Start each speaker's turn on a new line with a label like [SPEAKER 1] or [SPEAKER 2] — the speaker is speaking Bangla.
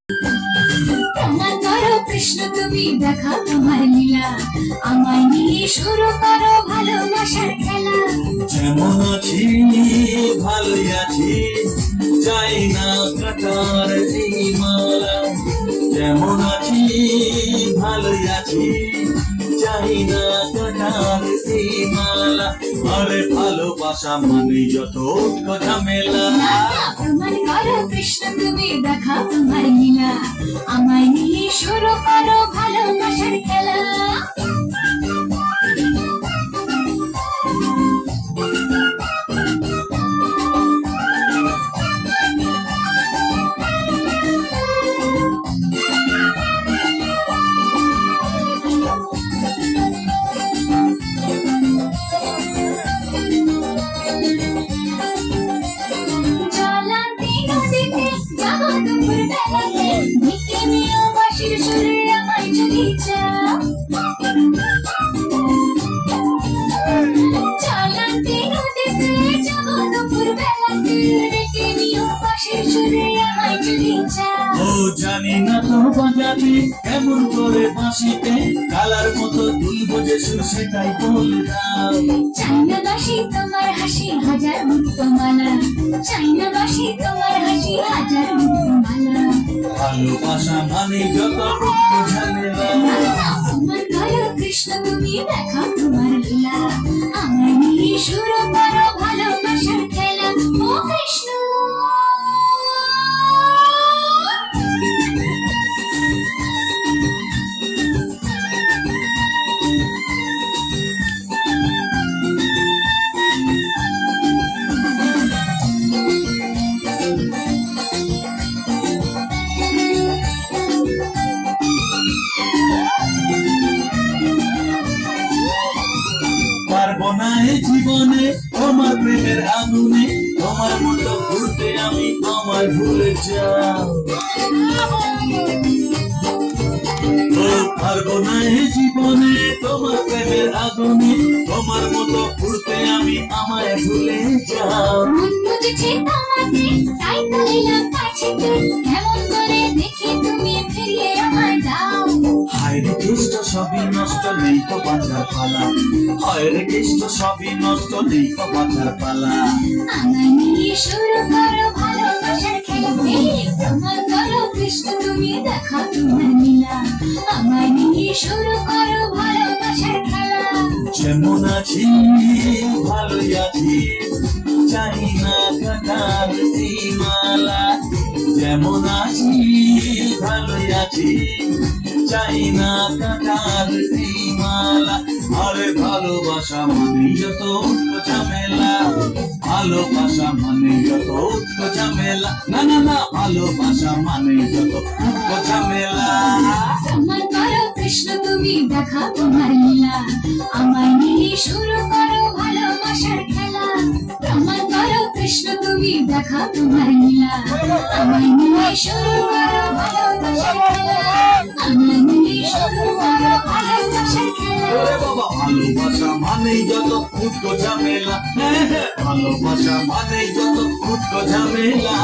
[SPEAKER 1] প্রমাণ করো কৃষ্ণ তুমি দেখাও তোমার লীলা, আমায় নিয়ে শুরু করো ভালোবাসার খেলা।
[SPEAKER 2] যেমন আছি ভালোই আছি, চাই না কাটার এই মালা। যেমন আছি ভালোই আছি, চাই না কাটার এই মালা। আরে ভালোবাসা মানে যত ঝামেলা।
[SPEAKER 1] প্রমাণ করো কৃষ্ণ তুমি দেখাও তোমার লীলা, আমায় নিয়ে শুরু করো ভালোবাসার খেলা।
[SPEAKER 2] ও জানি না তো বাজাতে কেমন করে বাঁশিতে, কালার মতো তুলবো যে সুর সেটাই বলে দাও।
[SPEAKER 1] চাই না বাসি তোমার হাসি হাজার মুক্তমালা, চাই না বাসি তোমার হাসি হাজার মুক্তমালা।
[SPEAKER 2] ভালোবাসা মানে যত ঝামেলা।
[SPEAKER 1] প্রমাণ করো কৃষ্ণ তুমি দেখাও তোমার লীলা, আমায় নিয়ে শুরু করো ভালোবাসার খেলা। ও কৃষ্ণ
[SPEAKER 2] পারবো না এই জীবনে তোমার প্রেমের আগুনে, তোমার মতো ঘুরতে আমি আমায় ভুলে যাও। ও পারবো না এই জীবনে তোমার প্রেমের আগুনে, তোমার মতো ঘুরতে আমি আমায় ভুলে যাও।
[SPEAKER 1] মন বুঝেছে তোমাকে তাই তো এলাম কাছেতে, কেমন করে দেখি তুমি ফিরিয়ে আমায় দাও।
[SPEAKER 2] হায় রে কেষ্ট সবই নষ্ট নেই তো বাঁচার পালা, হায় রে কেষ্ট সবই নষ্ট নেই তো বাঁচার পালা।
[SPEAKER 1] আমায় নিয়ে শুরু করো ভালোবাসার খেলা। প্রমাণ করো কৃষ্ণ তুমি দেখাও তোমার লীলা, আমায় নিয়ে শুরু করো ভালোবাসার খেলা।
[SPEAKER 2] যেমন আছি ভালোই আছি, চাই না কাটার এই মালা। যেমন আছি ভালোই আছি, চাই না কাটার এই মালা। আরে ভালোবাসা মানে যত ঝামেলা, ভালোবাসা মানে যত ঝামেলা। না না না, ভালোবাসা মানে যত ঝামেলা।
[SPEAKER 1] প্রমাণ করো কৃষ্ণ তুমি দেখাও তোমার লীলা, আমায় নিয়ে শুরু করো ভালোবাসার খেলা। প্রমাণ করো কৃষ্ণ তুমি দেখাও তোমার লীলা, আমায় নিয়ে শুরু করো ভালোবাসার খেলা। আমায় নিয়ে শুরু করো ভালোবাসার খেলা।
[SPEAKER 2] ওরে বাবা, ভালোবাসা মানেই যত ঝামেলা। হ্যাঁ হ্যাঁ, ভালোবাসা মানেই যত ঝামেলা।